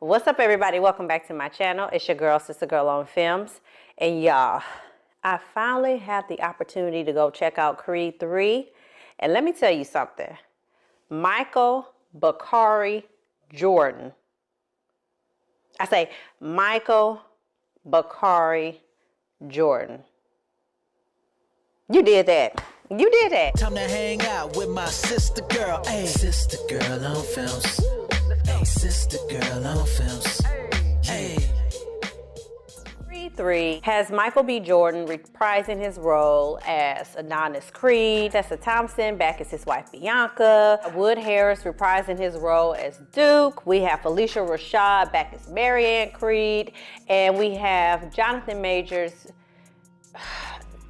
What's up, everybody? Welcome back to my channel. It's your girl, Sister Girl on Films. And y'all, I finally had the opportunity to go check out Creed 3. And let me tell you something. Michael Bakari Jordan. I say Michael Bakari Jordan. You did that. You did that. Time to hang out with my sister girl. Hey, sister girl on films. Hey, sister girl on films. Hey. Creed 3 has Michael B. Jordan reprising his role as Adonis Creed. Tessa Thompson back as his wife Bianca. Wood Harris reprising his role as Duke. We have Felicia Rashad back as Marianne Creed. And we have Jonathan Majors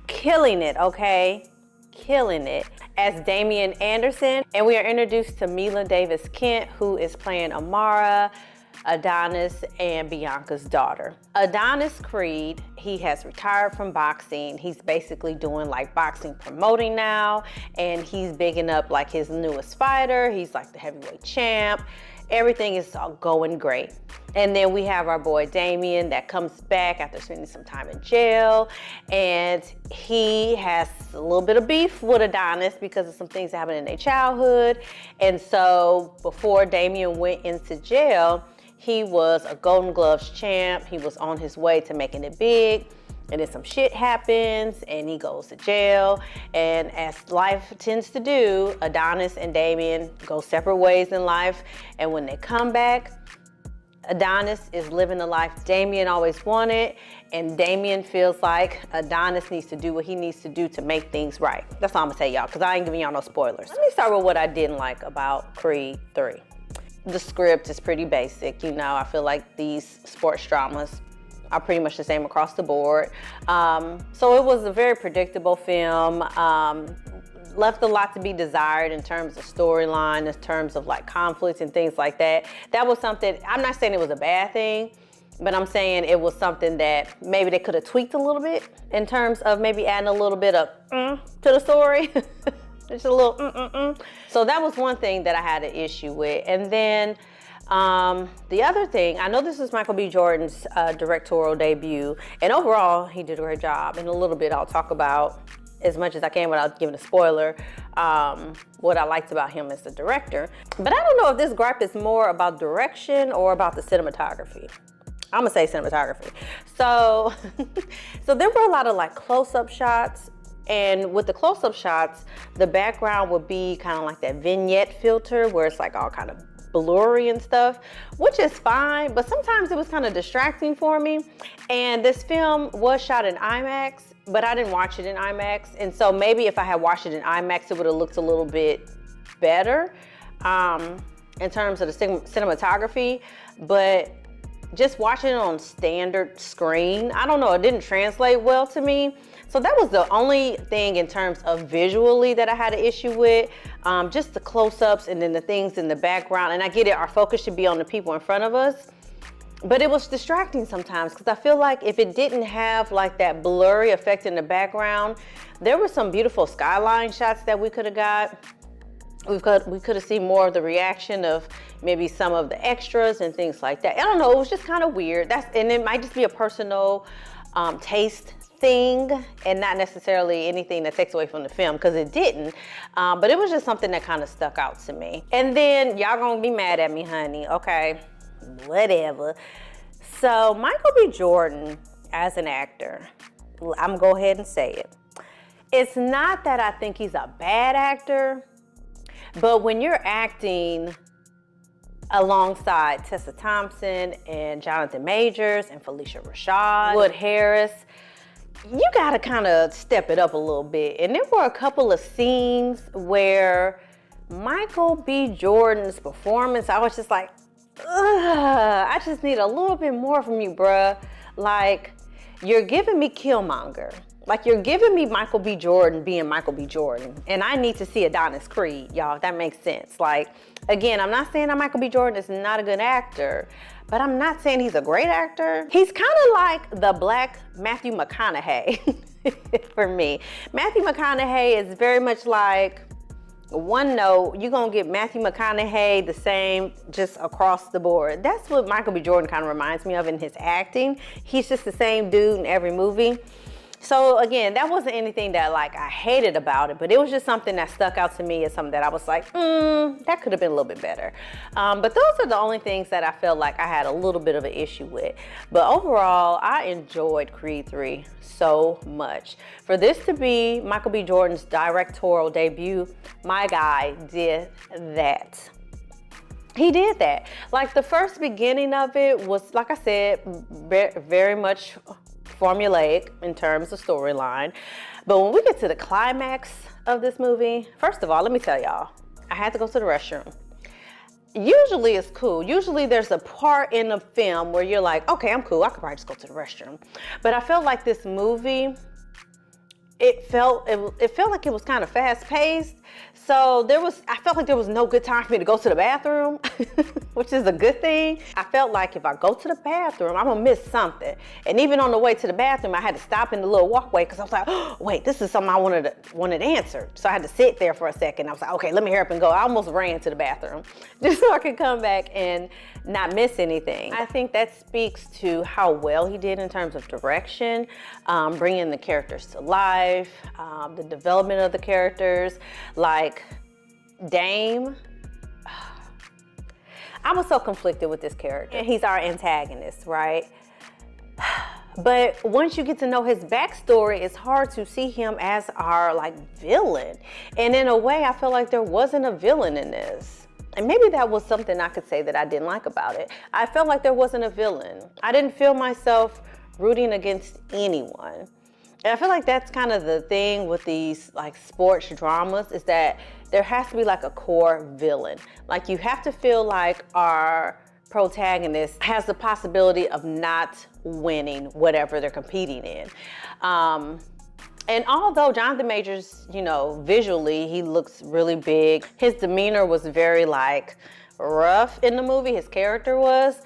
killing it, okay? Killing it as Damian Anderson. And we are introduced to Mila Davis Kent, who is playing Amara, Adonis, and Bianca's daughter. Adonis Creed, he has retired from boxing. He's basically doing like boxing promoting now, and he's bigging up like his newest fighter. He's like the heavyweight champ. Everything is all going great. And then we have our boy Damian that comes back after spending some time in jail, and he has a little bit of beef with Adonis because of some things that happened in their childhood. And so before Damian went into jail, he was a Golden Gloves champ. He was on his way to making it big. And then some shit happens and he goes to jail. And as life tends to do, Adonis and Damian go separate ways in life. And when they come back, Adonis is living the life Damian always wanted. And Damian feels like Adonis needs to do what he needs to do to make things right. That's all I'm gonna tell y'all, because I ain't giving y'all no spoilers. Let me start with what I didn't like about Creed 3. The script is pretty basic. You know, I feel like these sports dramas are pretty much the same across the board. So it was a very predictable film. Left a lot to be desired in terms of storyline, in terms of like conflicts and things like that. That was something, I'm not saying it was a bad thing, but I'm saying it was something that maybe they could have tweaked a little bit in terms of maybe adding a little bit of to the story. Just a little So that was one thing that I had an issue with. And then the other thing, I know this is Michael B. Jordan's directorial debut, and overall he did a great job. In a little bit I'll talk about, as much as I can without giving a spoiler, what I liked about him as the director. But I don't know if this gripe is more about direction or about the cinematography. I'm gonna say cinematography. So, so there were a lot of like close-up shots. And with the close-up shots, the background would be kind of like that vignette filter where it's like all kind of blurry and stuff, which is fine, but sometimes it was kind of distracting for me. And this film was shot in IMAX, but I didn't watch it in IMAX. And so maybe if I had watched it in IMAX, it would have looked a little bit better in terms of the cinematography. But just watching it on standard screen, I don't know, it didn't translate well to me. So that was the only thing in terms of visually that I had an issue with, just the close-ups and then the things in the background. And I get it, our focus should be on the people in front of us, but it was distracting sometimes because I feel like if it didn't have like that blurry effect in the background, there were some beautiful skyline shots that we could have got. We could have seen more of the reaction of maybe some of the extras and things like that. I don't know, it was just kind of weird. And it might just be a personal taste thing and not necessarily anything that takes away from the film, because it didn't. But it was just something that kind of stuck out to me. And then y'all gonna be mad at me, honey. Okay, whatever. So Michael B. Jordan as an actor, I'm gonna go ahead and say it. It's not that I think he's a bad actor, but when you're acting alongside Tessa Thompson and Jonathan Majors and Felicia Rashad, Wood Harris, you gotta kind of step it up a little bit. And there were a couple of scenes where Michael B. Jordan's performance, I was just like, ugh, I just need a little bit more from you, bruh. Like, you're giving me Killmonger. Like, you're giving me Michael B. Jordan being Michael B. Jordan. And I need to see Adonis Creed, y'all, if that makes sense. Like, again, I'm not saying that Michael B. Jordan is not a good actor, but I'm not saying he's a great actor. He's kind of like the black Matthew McConaughey for me. Matthew McConaughey is very much like one note, you're gonna get Matthew McConaughey the same just across the board. That's what Michael B. Jordan kind of reminds me of in his acting. He's just the same dude in every movie. So again, that wasn't anything that like I hated about it, but it was just something that stuck out to me as something that I was like, that could have been a little bit better. But those are the only things that I felt like I had a little bit of an issue with. But overall, I enjoyed Creed 3 so much. For this to be Michael B. Jordan's directorial debut, my guy did that. He did that. Like the first beginning of it was, like I said, very much formulaic in terms of storyline. But when we get to the climax of this movie, first of all, let me tell y'all, I had to go to the restroom. Usually it's cool. Usually there's a part in the film where you're like, okay, I'm cool. I could probably just go to the restroom. But I felt like this movie, it felt like it was kind of fast paced. So I felt like there was no good time for me to go to the bathroom, which is a good thing. I felt like if I go to the bathroom, I'm gonna miss something. And even on the way to the bathroom, I had to stop in the little walkway because I was like, oh, wait, this is something I wanted answered. So I had to sit there for a second. I was like, okay, let me hurry up and go. I almost ran to the bathroom just so I could come back and not miss anything. I think that speaks to how well he did in terms of direction, bringing the characters to life, the development of the characters. Like Dame, I was so conflicted with this character. And he's our antagonist, right? But once you get to know his backstory, it's hard to see him as our like villain. And in a way, I feel like there wasn't a villain in this. And maybe that was something I could say that I didn't like about it. I felt like there wasn't a villain. I didn't feel myself rooting against anyone. And I feel like that's kind of the thing with these like sports dramas, is that there has to be like a core villain. Like you have to feel like our protagonist has the possibility of not winning whatever they're competing in. And although Jonathan Majors, you know, visually, he looks really big. His demeanor was very like rough in the movie, his character was.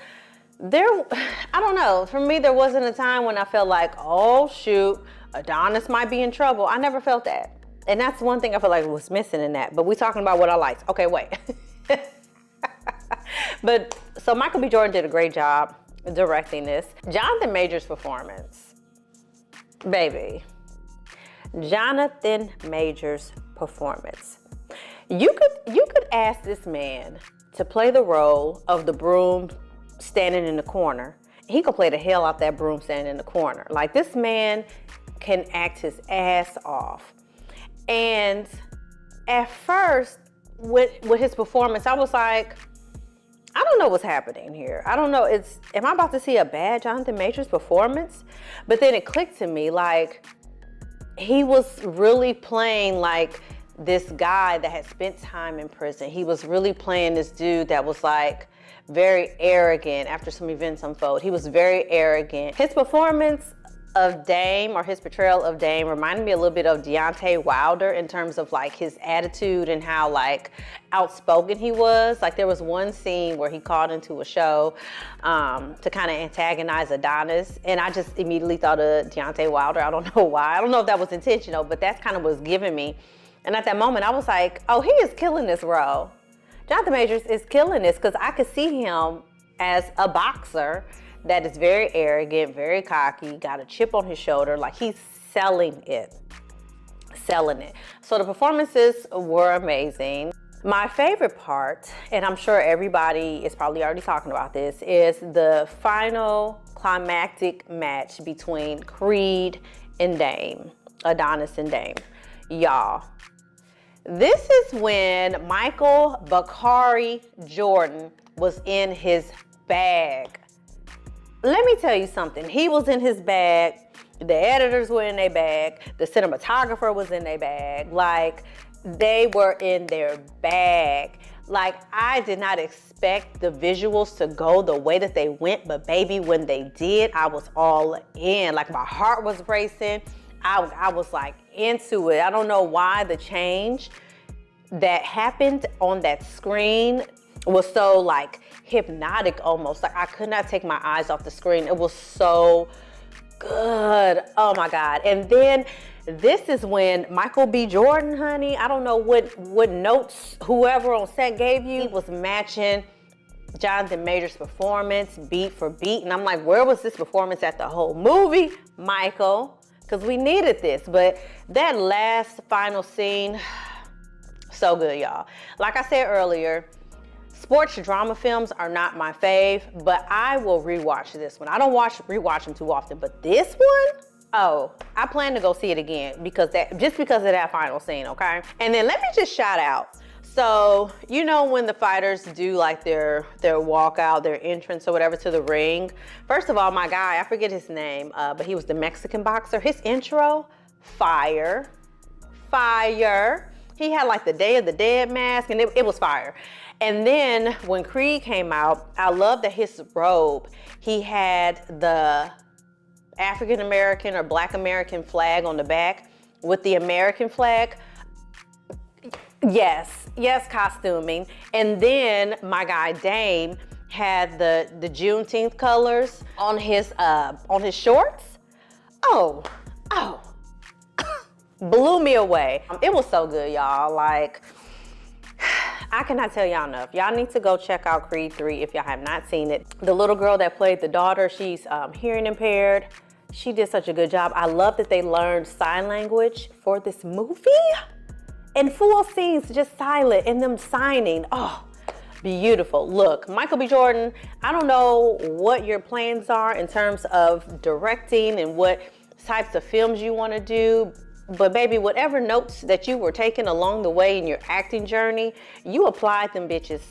I don't know, for me, there wasn't a time when I felt like, oh shoot, Adonis might be in trouble. I never felt that. And that's one thing I feel like was missing in that. But we're talking about what I liked. Okay, wait. But so Michael B. Jordan did a great job directing this. Jonathan Majors' performance, baby. Jonathan Majors' performance. You could ask this man to play the role of the broom standing in the corner. He could play the hell out that broom standing in the corner. Like, this man can act his ass off. And at first, with his performance, I was like, I don't know what's happening here. I don't know, am I about to see a bad Jonathan Majors performance? But then it clicked to me, like, he was really playing like this guy that had spent time in prison. He was really playing this dude that was like very arrogant after some events unfold. He was very arrogant. His performance of Dame, or his portrayal of Dame, reminded me a little bit of Deontay Wilder in terms of like his attitude and how like outspoken he was. Like there was one scene where he called into a show to kind of antagonize Adonis, and I just immediately thought of Deontay Wilder. I don't know why. I don't know if that was intentional, but that's kind of what was giving me. And at that moment, I was like, oh, he is killing this role. Jonathan Majors is killing this, because I could see him as a boxer that is very arrogant, very cocky, got a chip on his shoulder, like he's selling it. So the performances were amazing. My favorite part, and I'm sure everybody is probably already talking about this, is the final climactic match between Creed and Dame, Adonis and Dame. Y'all, this is when Michael Bakari Jordan was in his bag. Let me tell you something. He was in his bag. The editors were in their bag. The cinematographer was in their bag. Like, they were in their bag. Like, I did not expect the visuals to go the way that they went, but baby, when they did, I was all in. Like, my heart was racing. I was like into it. I don't know why the change that happened on that screen was so like hypnotic almost. Like, I could not take my eyes off the screen. It was so good. Oh my God. And then This is when Michael B. Jordan, honey, I don't know what notes whoever on set gave you, was matching Jonathan Majors' performance beat for beat. And I'm like, where was this performance at the whole movie, Michael? Because we needed this. But that last final scene, so good, y'all. Like I said earlier, sports drama films are not my fave, but I will rewatch this one. I don't rewatch them too often, but this one, oh, I plan to go see it again just because of that final scene, okay? And then let me just shout out. So, you know when the fighters do like their walkout, their entrance or whatever to the ring? First of all, my guy, I forget his name, but he was the Mexican boxer. His intro, fire. He had like the Day of the Dead mask and it was fire. And then when Creed came out, I love that his robe, he had the African American or Black American flag on the back with the American flag. Yes, costuming. And then my guy Dame had the Juneteenth colors on his shorts. Oh, blew me away. It was so good, y'all. Like, I cannot tell y'all enough. Y'all need to go check out Creed 3 if y'all have not seen it. The little girl that played the daughter, she's hearing impaired. She did such a good job. I love that they learned sign language for this movie. And full scenes, just silent, and them signing. Oh, beautiful. Look, Michael B. Jordan, I don't know what your plans are in terms of directing and what types of films you want to do, but baby, whatever notes that you were taking along the way in your acting journey, you applied them bitches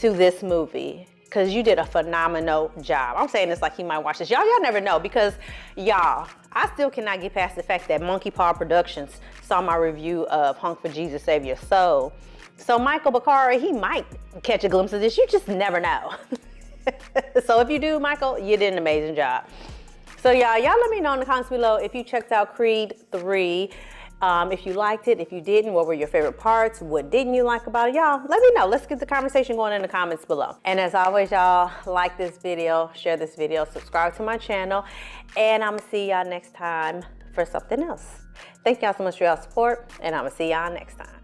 to this movie because you did a phenomenal job. I'm saying this like he might watch this. Y'all never know because y'all, I still cannot get past the fact that Monkey Paw Productions saw my review of Hunk for Jesus Save Your Soul. So Michael Bakari, he might catch a glimpse of this. You just never know. So if you do, Michael, you did an amazing job. So y'all let me know in the comments below if you checked out Creed 3. If you liked it, if you didn't, what were your favorite parts? What didn't you like about it? Y'all, let me know. Let's get the conversation going in the comments below. And as always, y'all, like this video, share this video, subscribe to my channel, and I'm gonna see y'all next time for something else. Thank y'all so much for y'all support, and I'm gonna see y'all next time.